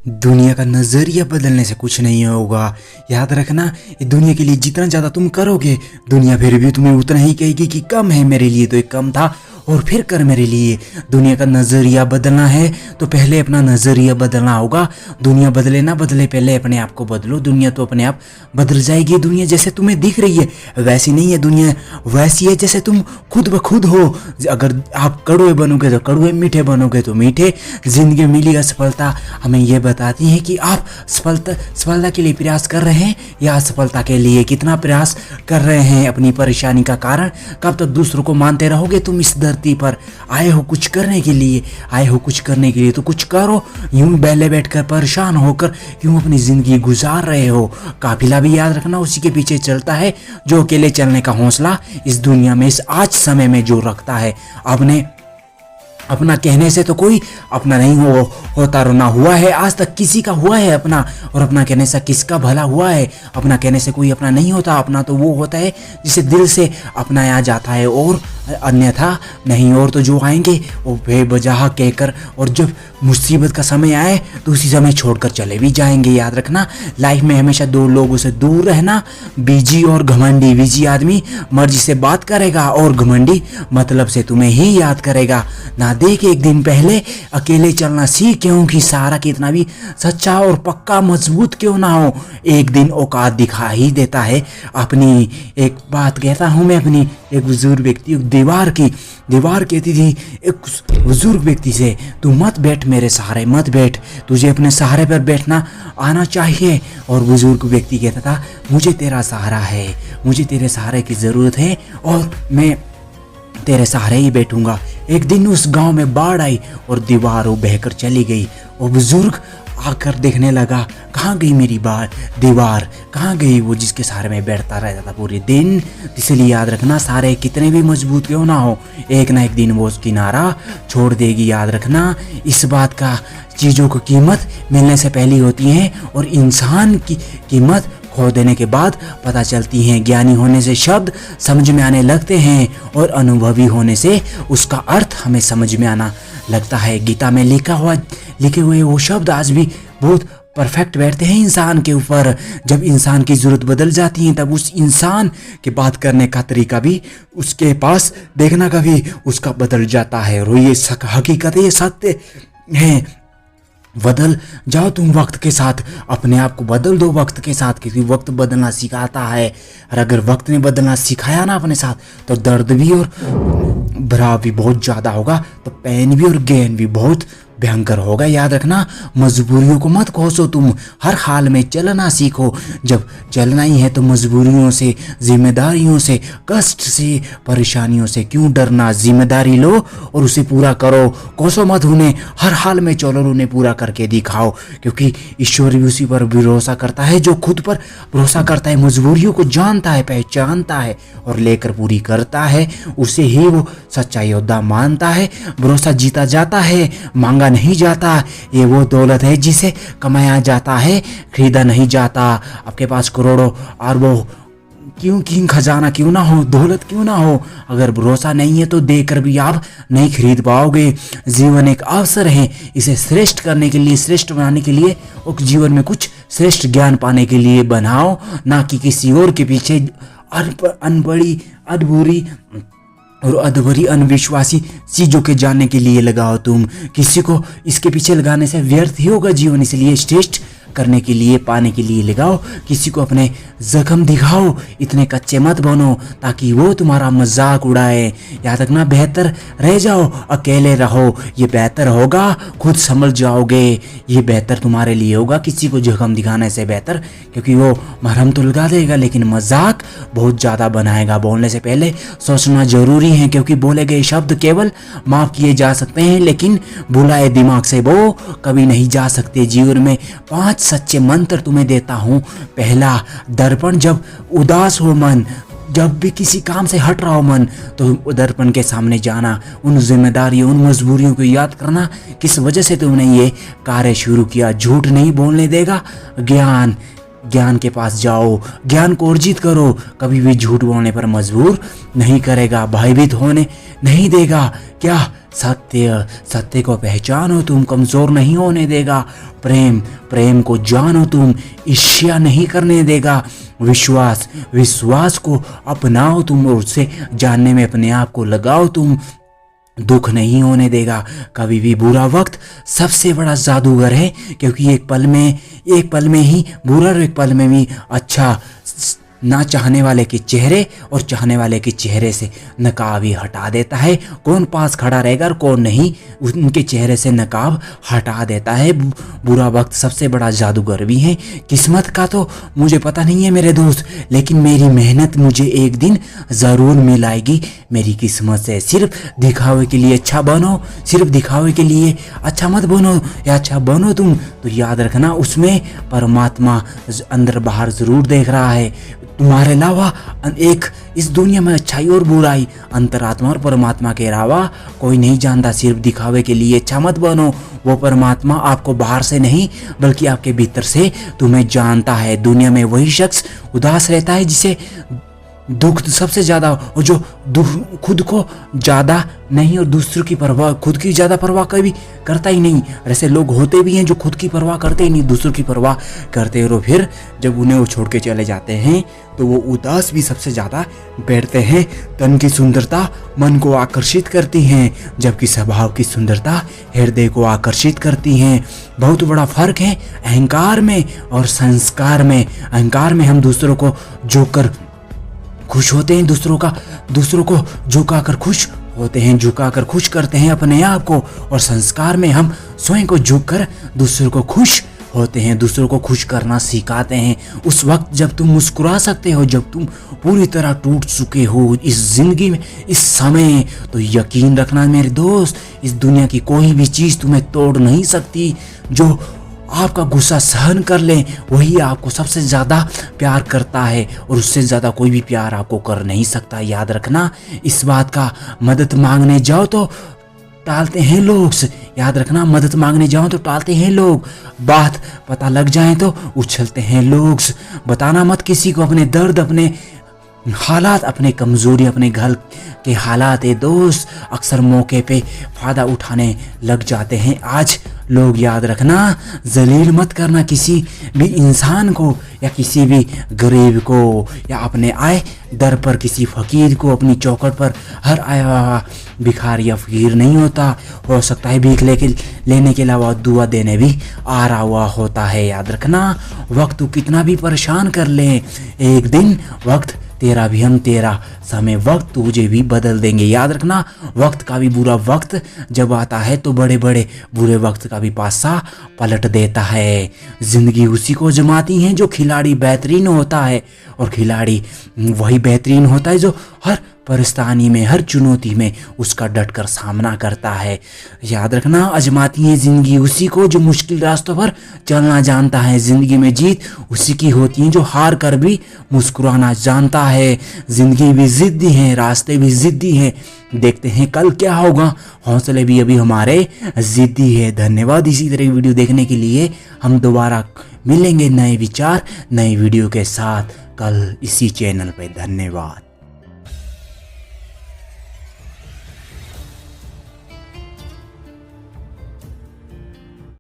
दुनिया का नजरिया बदलने से कुछ नहीं होगा। याद रखना, ये दुनिया के लिए जितना ज्यादा तुम करोगे, दुनिया फिर भी तुम्हें उतना ही कहेगी कि कम है, मेरे लिए तो एक कम था और फिर कर मेरे लिए। दुनिया का नजरिया बदलना है तो पहले अपना नजरिया बदलना होगा। दुनिया बदले ना बदले, पहले अपने आप को बदलो। दुनिया तो अपने आप बदल जाएगी। दुनिया जैसे तुम्हें दिख रही है वैसी नहीं है, दुनिया वैसी है जैसे तुम खुद ब खुद हो। अगर आप कड़वे बनोगे तो कड़वे, मीठे बनोगे तो मीठे। जिंदगी में मिली असफलता हमें ये बताती है कि आप सफलता के लिए प्रयास कर रहे हैं या असफलता के लिए कितना प्रयास कर रहे हैं। अपनी परेशानी का कारण कब तक दूसरों को मानते रहोगे? तुम इस धरती पर आए हो कुछ करने के लिए, आए हो कुछ करने के लिए तो कुछ करो। यूं बैठे बैठकर परेशान होकर क्यों अपनी जिंदगी गुजार रहे हो? काफिला भी याद रखना उसी के पीछे चलता है जो अकेले चलने का हौसला इस दुनिया में, इस आज समय में जो रखता है। अपना कहने से तो कोई अपना नहीं होता। रोना हुआ है आज तक किसी का हुआ है अपना, और अपना कहने से किसका भला हुआ है? अपना कहने से कोई अपना नहीं होता। अपना तो वो होता है जिसे दिल से अपनाया जाता है, और अन्यथा नहीं। और तो जो आएंगे वो बेवजह कहकर, और जब मुसीबत का समय आए तो उसी समय छोड़कर चले भी जाएंगे। याद रखना, लाइफ में हमेशा दो लोगों से दूर रहना, बीजी और घमंडी। बीजी आदमी मर्जी से बात करेगा और घमंडी मतलब से तुम्हें ही याद करेगा। ना देख एक दिन पहले अकेले चलना सीख, क्योंकि सहारा कितना भी सच्चा और पक्का मजबूत क्यों ना हो, एक दिन औकात दिखा ही देता है अपनी। एक बात कहता हूँ मैं अपनी, एक बुजुर्ग व्यक्ति, दीवार कहती थी एक बुजुर्ग व्यक्ति से, तू मत बैठ मेरे सहारे, मत बैठ, तुझे अपने सहारे पर बैठना आना चाहिए। और बुजुर्ग व्यक्ति कहता था, मुझे तेरा सहारा है, मुझे तेरे सहारे की ज़रूरत है और मैं तेरे सहारे ही बैठूंगा। एक दिन उस गांव में बाढ़ आई और दीवार वो बहकर चली गई। वो बुजुर्ग आकर देखने लगा, कहाँ गई मेरी दीवार, कहाँ गई वो जिसके सहारे में बैठता रहता था पूरे दिन। इसलिए याद रखना, सहारे कितने भी मजबूत क्यों ना हो, एक ना एक दिन वो किनारा छोड़ देगी। याद रखना इस बात का, चीज़ों की कीमत मिलने से पहले होती है और इंसान की कीमत खो देने के बाद पता चलती हैं। ज्ञानी होने से शब्द समझ में आने लगते हैं और अनुभवी होने से उसका अर्थ हमें समझ में आना लगता है। गीता में लिखे हुए वो शब्द आज भी बहुत परफेक्ट बैठते हैं इंसान के ऊपर। जब इंसान की ज़रूरत बदल जाती है तब उस इंसान के बात करने का तरीका भी, उसके पास देखना का भी उसका बदल जाता है। और ये हकीकत है, ये सत्य है। बदल जाओ तुम वक्त के साथ, अपने आप को बदल दो वक्त के साथ, क्योंकि वक्त बदलना सिखाता है। और अगर वक्त ने बदलना सिखाया ना अपने साथ, तो दर्द भी और भरा भी बहुत ज़्यादा होगा, तो पेन भी और गेन भी बहुत भयंकर होगा। याद रखना, मजबूरियों को मत कोसो, तुम हर हाल में चलना सीखो। जब चलना ही है तो मजबूरियों से, जिम्मेदारियों से, कष्ट से, परेशानियों से क्यों डरना? जिम्मेदारी लो और उसे पूरा करो। कोसो मत उन्हें, हर हाल में चलो, उन्हें पूरा करके दिखाओ, क्योंकि ईश्वर भी उसी पर भरोसा करता है जो खुद पर भरोसा करता है। मजबूरियों को जानता है, पहचानता है और लेकर पूरी करता है, उसे ही वो सच्चा योद्धा मानता है। भरोसा जीता जाता है, मांगा नहीं जाता। ये वो दौलत है जिसे कमाया जाता है, खरीदा नहीं जाता। आपके पास करोड़ों अरबों क्यों खजाना क्यों ना हो, दौलत क्यों ना हो, अगर भरोसा नहीं है तो देकर भी आप नहीं खरीद पाओगे। जीवन एक अवसर है, इसे श्रेष्ठ करने के लिए, श्रेष्ठ बनाने के लिए और जीवन में कुछ श्रेष्ठ ज्ञान पाने के लिए बनाओ, ना कि किसी और के पीछे अनबड़ी अधूरी और अधूरी अनविश्वासी चीज़ों के जानने के लिए लगाओ। तुम किसी को इसके पीछे लगाने से व्यर्थ ही होगा जीवन। इसलिए श्रेष्ठ करने के लिए, पाने के लिए लगाओ। किसी को अपने जख्म दिखाओ, इतने कच्चे मत बनो ताकि वो तुम्हारा मजाक उड़ाए। याद रखना, बेहतर रह जाओ, अकेले रहो, ये बेहतर होगा। खुद समझ जाओगे ये बेहतर तुम्हारे लिए होगा किसी को जख्म दिखाने से बेहतर, क्योंकि वो मरहम तो लगा देगा लेकिन मजाक बहुत ज़्यादा बनाएगा। बोलने से पहले सोचना जरूरी है, क्योंकि बोले गए शब्द केवल माफ़ किए जा सकते हैं, लेकिन भुलाए दिमाग से वो कभी नहीं जा सकते। जीवन में 5 सच्चे मंत्र तुम्हें देता हूँ। पहला, दर्पण, जब उदास हो मन, जब भी किसी काम से हट रहा हो मन, तो दर्पण के सामने जाना, उन जिम्मेदारियों, उन मजबूरियों को याद करना किस वजह से तुमने ये कार्य शुरू किया। झूठ नहीं बोलने देगा ज्ञान के पास जाओ, ज्ञान को अर्जित करो, कभी भी झूठ बोलने पर मजबूर नहीं करेगा, भयभीत होने नहीं देगा। क्या सत्य, सत्य को पहचानो तुम, कमजोर नहीं होने देगा। प्रेम, प्रेम को जानो तुम, ईर्ष्या नहीं करने देगा। विश्वास, विश्वास को अपनाओ तुम और उससे जानने में अपने आप को लगाओ तुम, दुख नहीं होने देगा कभी भी। बुरा वक्त सबसे बड़ा जादूगर है, क्योंकि एक पल में ही बुरा और एक पल में भी अच्छा ना चाहने वाले के चेहरे और चाहने वाले के चेहरे से नकाब ही हटा देता है। कौन पास खड़ा रहेगा और कौन नहीं, उनके चेहरे से नकाब हटा देता है। बुरा वक्त सबसे बड़ा जादूगर भी है। किस्मत का तो मुझे पता नहीं है मेरे दोस्त, लेकिन मेरी मेहनत मुझे एक दिन ज़रूर मिलाएगी मेरी किस्मत से। सिर्फ दिखावे के लिए अच्छा बनो, सिर्फ दिखावे के लिए अच्छा मत बनो, या अच्छा बनो तुम तो याद रखना उसमें परमात्मा अंदर बाहर ज़रूर देख रहा है। तुम्हारे अलावा एक इस दुनिया में अच्छाई और बुराई अंतरात्मा और परमात्मा के अलावा कोई नहीं जानता। सिर्फ दिखावे के लिए अच्छा मत बनो, वो परमात्मा आपको बाहर से नहीं बल्कि आपके भीतर से तुम्हें जानता है। दुनिया में वही शख्स उदास रहता है जिसे दुख सबसे ज़्यादा, और जो दुख खुद को ज़्यादा नहीं और दूसरों की परवाह, खुद की ज़्यादा परवाह कभी करता ही नहीं। ऐसे लोग होते भी हैं जो खुद की परवाह करते ही नहीं, दूसरों की परवाह करते हैं, और फिर जब उन्हें वो छोड़ के चले जाते हैं तो वो उदास भी सबसे ज़्यादा बैठते हैं। तन की सुंदरता मन को आकर्षित करती हैं, जबकि स्वभाव की सुंदरता हृदय को आकर्षित करती हैं। बहुत बड़ा फर्क है अहंकार में और संस्कार में। अहंकार में हम दूसरों को जोकर खुश होते हैं, दूसरों को झुकाकर खुश होते हैं, झुकाकर खुश करते हैं अपने आप को, और संस्कार में हम स्वयं को झुककर दूसरों को खुश होते हैं, दूसरों को खुश करना सिखाते हैं। उस वक्त जब तुम मुस्कुरा सकते हो, जब तुम पूरी तरह टूट चुके हो इस जिंदगी में, इस समय, तो यकीन रखना मेरे दोस्त, इस दुनिया की कोई भी चीज़ तुम्हें तोड़ नहीं सकती। जो आपका गुस्सा सहन कर ले वही आपको सबसे ज़्यादा प्यार करता है, और उससे ज़्यादा कोई भी प्यार आपको कर नहीं सकता। याद रखना इस बात का। मदद मांगने जाओ तो टालते हैं लोग, याद रखना, मदद मांगने जाओ तो टालते हैं लोग, बात पता लग जाए तो उछलते हैं लोग। बताना मत किसी को अपने दर्द, अपने हालात, अपने कमज़ोरी, अपने घर के हालात। दोस्त अक्सर मौके पे फ़ायदा उठाने लग जाते हैं आज लोग। याद रखना, जलील मत करना किसी भी इंसान को, या किसी भी गरीब को, या अपने आए दर पर किसी फ़कीर को। अपनी चौखट पर हर आया हुआ भिखारी या फ़कीर नहीं होता, हो सकता है भीख लेने के अलावा दुआ देने भी आ रहा हुआ होता है। याद रखना, वक्त कितना भी परेशान कर ले, एक दिन वक्त तेरा भी हम तेरा, समय वक्त तुझे भी बदल देंगे। याद रखना, वक्त का भी बुरा वक्त जब आता है तो बड़े बड़े बुरे वक्त का भी पासा पलट देता है। जिंदगी उसी को जमाती है जो खिलाड़ी बेहतरीन होता है, और खिलाड़ी वही बेहतरीन होता है जो हर परेशानी में, हर चुनौती में उसका डटकर सामना करता है। याद रखना, आजमाती है जिंदगी उसी को जो मुश्किल रास्तों पर चलना जानता है। जिंदगी में जीत उसी की होती है जो हार कर भी मुस्कुराना जानता है। जिंदगी भी जिद्दी है, रास्ते भी जिद्दी हैं, देखते हैं कल क्या होगा, हौसले भी अभी हमारे जिद्दी है। धन्यवाद इसी तरह की वीडियो देखने के लिए। हम दोबारा मिलेंगे नए विचार, नए वीडियो के साथ कल इसी चैनल पे। धन्यवाद।